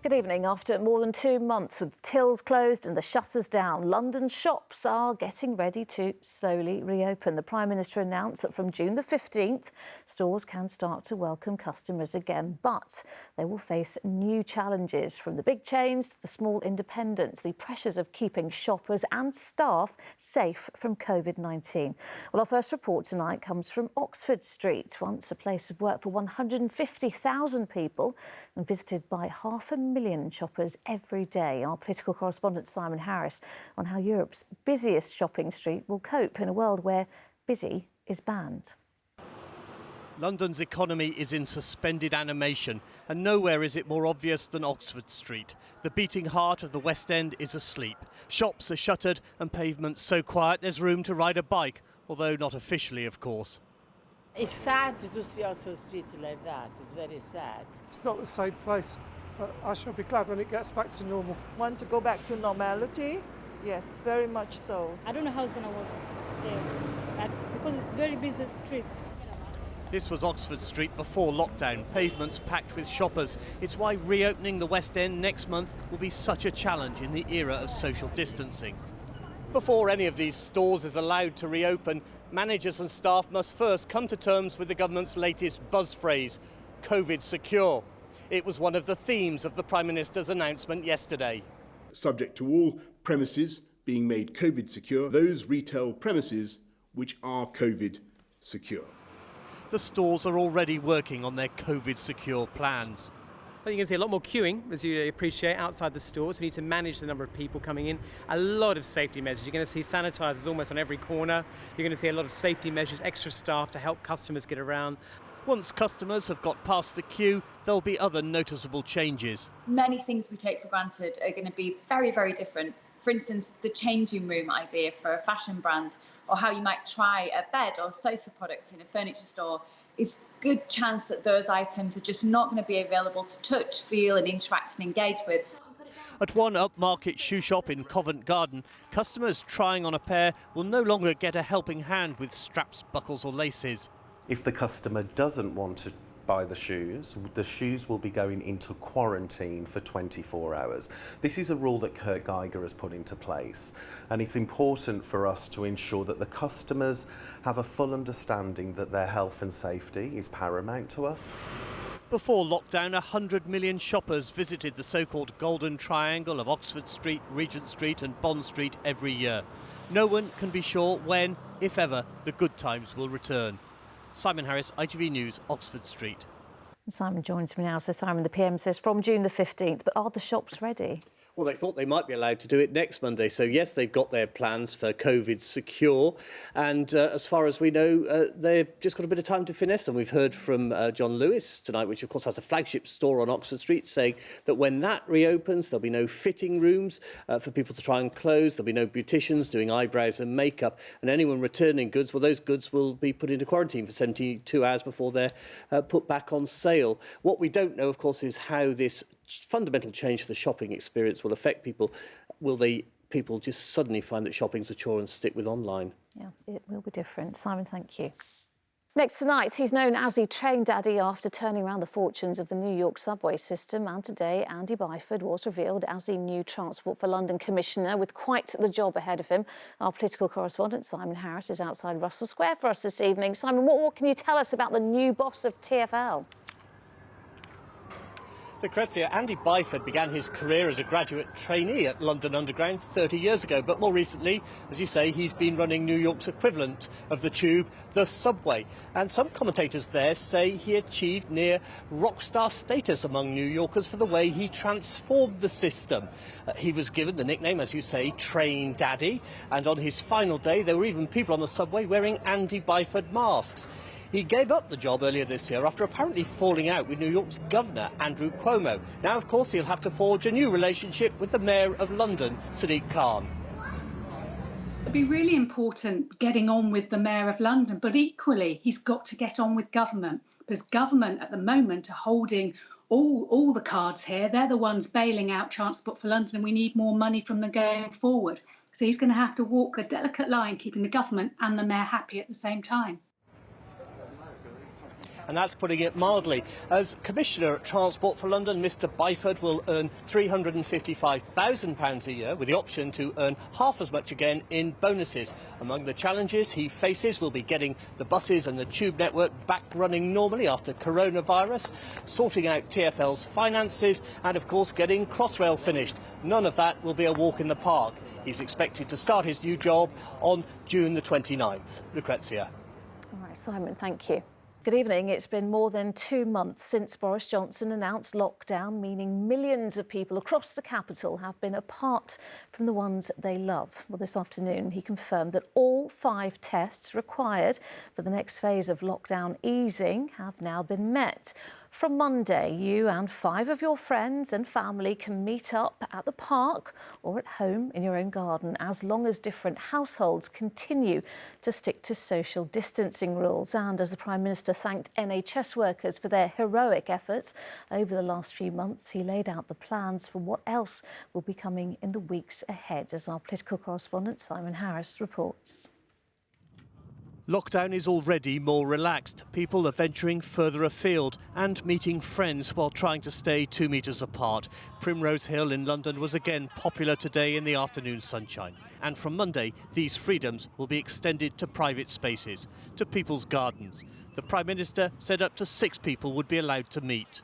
Good evening. After more than 2 months with tills closed and the shutters down, London shops are getting ready to slowly reopen. The Prime Minister announced that from June the 15th, stores can start to welcome customers again. But they will face new challenges, from the big chains to the small independents, the pressures of keeping shoppers and staff safe from COVID-19. Well, our first report tonight comes from Oxford Street, once a place of work for 150,000 people and visited by 500,000 shoppers every day. Our political correspondent Simon Harris on how Europe's busiest shopping street will cope in a world where busy is banned. London's economy is in suspended animation, and nowhere is it more obvious than Oxford Street. The beating heart of the West End is asleep. Shops are shuttered and pavements so quiet there's room to ride a bike, although not officially, of course. It's sad to see Oxford Street like that. It's very sad. It's not the same place, but I shall be glad when it gets back to normal. Want to go back to normality? Yes, very much so. I don't know how it's going to work there because it's very busy street. This was Oxford Street before lockdown, pavements packed with shoppers. It's why reopening the West End next month will be such a challenge in the era of social distancing. Before any of these stores is allowed to reopen, managers and staff must first come to terms with the government's latest buzz phrase, COVID secure. It was one of the themes of the Prime Minister's announcement yesterday. Subject to all premises being made COVID secure, those retail premises which are COVID secure. The stores are already working on their COVID secure plans. Well, you can see a lot more queuing, as you appreciate, outside the stores. We need to manage the number of people coming in. A lot of safety measures. You're going to see sanitisers almost on every corner. You're going to see a lot of safety measures, extra staff to help customers get around. Once customers have got past the queue, there'll be other noticeable changes. Many things we take for granted are going to be very, very different. For instance, the changing room idea for a fashion brand, or how you might try a bed or sofa product in a furniture store, is good chance that those items are just not going to be available to touch, feel and interact and engage with. At one upmarket shoe shop in Covent Garden, customers trying on a pair will no longer get a helping hand with straps, buckles or laces. If the customer doesn't want to buy the shoes will be going into quarantine for 24 hours. This is a rule that Kurt Geiger has put into place, and it's important for us to ensure that the customers have a full understanding that their health and safety is paramount to us. Before lockdown, 100 million shoppers visited the so-called Golden Triangle of Oxford Street, Regent Street and Bond Street every year. No one can be sure when, if ever, the good times will return. Simon Harris, ITV News, Oxford Street. Simon joins me now. So Simon, the PM says from June the 15th, but are the shops ready? Well, they thought they might be allowed to do it next Monday. So, yes, they've got their plans for COVID secure. And as far as we know, they've just got a bit of time to finesse. And we've heard from John Lewis tonight, which, of course, has a flagship store on Oxford Street, saying that when that reopens, there'll be no fitting rooms for people to try and close. There'll be no beauticians doing eyebrows and makeup. And anyone returning goods, well, those goods will be put into quarantine for 72 hours before they're put back on sale. What we don't know, of course, is how this fundamental change to the shopping experience will affect people. Will people just suddenly find that shopping's a chore and stick with online? Yeah, it will be different. Simon, thank you. Next tonight, he's known as the Train Daddy after turning around the fortunes of the New York subway system. And today, Andy Byford was revealed as the new Transport for London Commissioner, with quite the job ahead of him. Our political correspondent, Simon Harris, is outside Russell Square for us this evening. Simon, what can you tell us about the new boss of TfL? Lucrezia, Andy Byford began his career as a graduate trainee at London Underground 30 years ago, but more recently, as you say, he's been running New York's equivalent of the Tube, the subway. And some commentators there say he achieved near rock star status among New Yorkers for the way he transformed the system. He was given the nickname, as you say, Train Daddy, and on his final day there were even people on the subway wearing Andy Byford masks. He gave up the job earlier this year after apparently falling out with New York's governor, Andrew Cuomo. Now, of course, he'll have to forge a new relationship with the Mayor of London, Sadiq Khan. It'd be really important getting on with the Mayor of London, but equally, he's got to get on with government, because government at the moment are holding all the cards here. They're the ones bailing out Transport for London, and we need more money from them going forward. So he's going to have to walk a delicate line, keeping the government and the Mayor happy at the same time. and that's putting it mildly. As Commissioner at Transport for London, Mr Byford will earn £355,000 a year, with the option to earn half as much again in bonuses. Among the challenges he faces will be getting the buses and the tube network back running normally after coronavirus, sorting out TfL's finances, and of course getting Crossrail finished. None of that will be a walk in the park. He's expected to start his new job on June the 29th. Lucrezia. All right, Simon, thank you. Good evening. It's been more than 2 months since Boris Johnson announced lockdown, meaning millions of people across the capital have been apart from the ones they love. Well, this afternoon he confirmed that all 5 tests required for the next phase of lockdown easing have now been met. From Monday, you and 5 of your friends and family can meet up at the park or at home in your own garden, as long as different households continue to stick to social distancing rules. And as the Prime Minister thanked NHS workers for their heroic efforts over the last few months, he laid out the plans for what else will be coming in the weeks ahead, as our political correspondent Simon Harris reports. Lockdown is already more relaxed. People are venturing further afield and meeting friends while trying to stay 2 metres apart. Primrose Hill in London was again popular today in the afternoon sunshine. And from Monday, these freedoms will be extended to private spaces, to people's gardens. The Prime Minister said up to 6 people would be allowed to meet.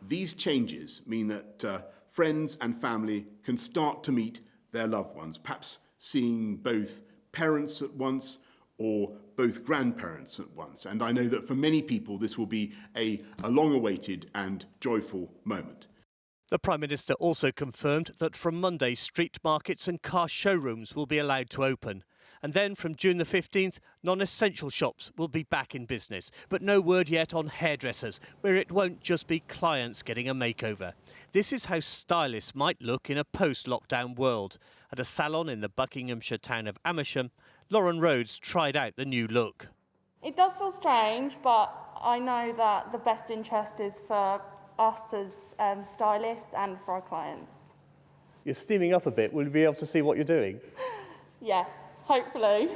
These changes mean that friends and family can start to meet their loved ones, perhaps seeing both parents at once or both grandparents at once. And I know that for many people this will be a long-awaited and joyful moment. The Prime Minister also confirmed that from Monday, street markets and car showrooms will be allowed to open. And then from June the 15th, non-essential shops will be back in business. But no word yet on hairdressers, where it won't just be clients getting a makeover. This is how stylists might look in a post-lockdown world. At a salon in the Buckinghamshire town of Amersham, Lauren Rhodes tried out the new look. It does feel strange, but I know that the best interest is for us as stylists and for our clients. You're steaming up a bit. Will you be able to see what you're doing? Yes, hopefully.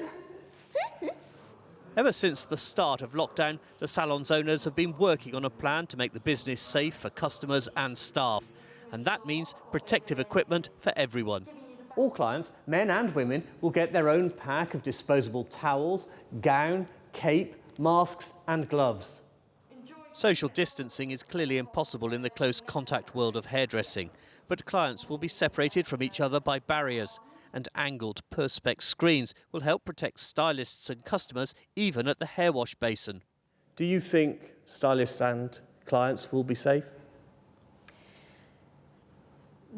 Ever since the start of lockdown, the salon's owners have been working on a plan to make the business safe for customers and staff. And that means protective equipment for everyone. All clients, men and women, will get their own pack of disposable towels, gown, cape, masks and gloves. Social distancing is clearly impossible in the close contact world of hairdressing, but clients will be separated from each other by barriers, and angled perspex screens will help protect stylists and customers even at the hair wash basin. Do you think stylists and clients will be safe?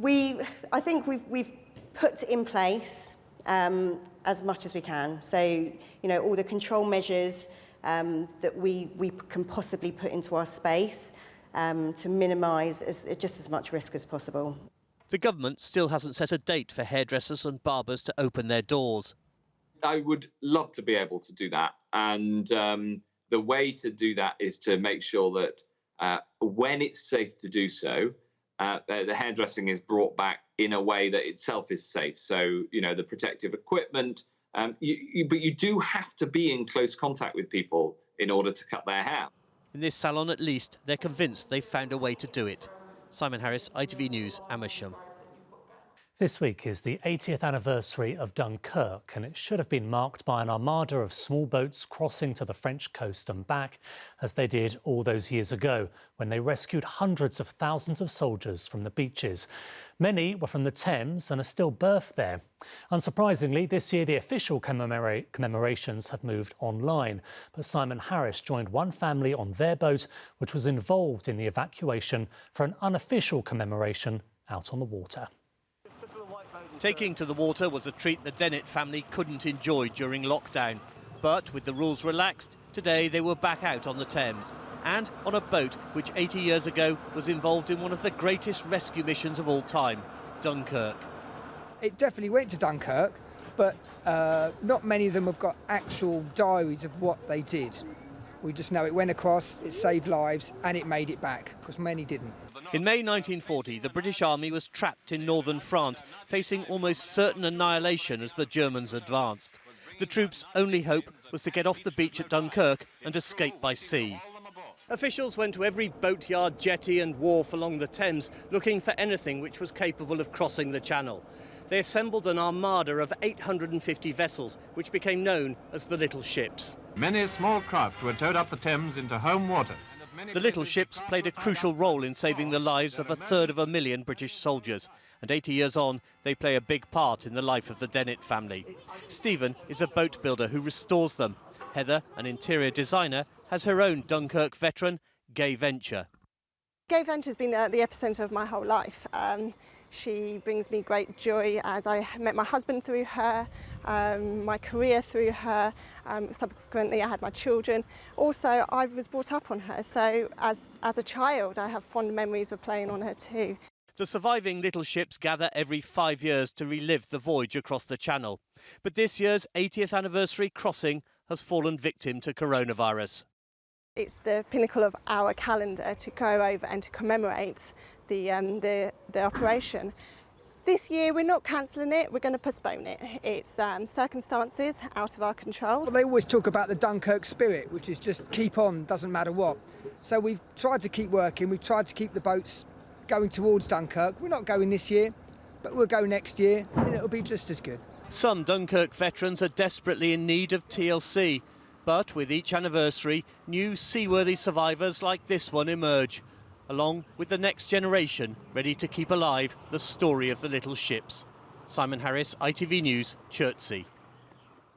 I think we've put in place as much as we can. So, you know, all the control measures that we can possibly put into our space to minimise just as much risk as possible. The government still hasn't set a date for hairdressers and barbers to open their doors. I would love to be able to do that. And the way to do that is to make sure that when it's safe to do so, the hairdressing is brought back in a way that itself is safe. So, you know, the protective equipment, but you do have to be in close contact with people in order to cut their hair. In this salon, at least, they're convinced they've found a way to do it. Simon Harris, ITV News, Amersham. This week is the 80th anniversary of Dunkirk, and it should have been marked by an armada of small boats crossing to the French coast and back, as they did all those years ago when they rescued hundreds of thousands of soldiers from the beaches. Many were from the Thames and are still berthed there. Unsurprisingly, this year the official commemorations have moved online, but Simon Harris joined one family on their boat, which was involved in the evacuation, for an unofficial commemoration out on the water. Taking to the water was a treat the Dennett family couldn't enjoy during lockdown. But with the rules relaxed, today they were back out on the Thames and on a boat which 80 years ago was involved in one of the greatest rescue missions of all time, Dunkirk. It definitely went to Dunkirk, but not many of them have got actual diaries of what they did. We just know it went across, it saved lives, and it made it back, because many didn't. In May 1940, the British Army was trapped in northern France, facing almost certain annihilation as the Germans advanced. The troops' only hope was to get off the beach at Dunkirk and escape by sea. Officials went to every boatyard, jetty and wharf along the Thames looking for anything which was capable of crossing the channel. They assembled an armada of 850 vessels, which became known as the Little Ships. Many small craft were towed up the Thames into home water. The Little Ships played a crucial role in saving the lives of 250,000 British soldiers. And 80 years on, they play a big part in the life of the Dennett family. Stephen is a boat builder who restores them. Heather, an interior designer, has her own Dunkirk veteran, Gay Venture. Gay Venture's been the epicentre of my whole life. She brings me great joy as I met my husband through her, my career through her, subsequently I had my children. Also, I was brought up on her, so as a child I have fond memories of playing on her too. The surviving Little Ships gather every 5 years to relive the voyage across the Channel. But this year's 80th anniversary crossing has fallen victim to coronavirus. It's the pinnacle of our calendar to go over and to commemorate the operation. This year we're not cancelling it, we're going to postpone it. It's circumstances out of our control. Well, they always talk about the Dunkirk spirit, which is just keep on, doesn't matter what. So we've tried to keep working, we've tried to keep the boats going towards Dunkirk. We're not going this year, but we'll go next year and it'll be just as good. Some Dunkirk veterans are desperately in need of TLC. But with each anniversary, new seaworthy survivors like this one emerge, along with the next generation ready to keep alive the story of the Little Ships. Simon Harris, ITV News, Chertsey.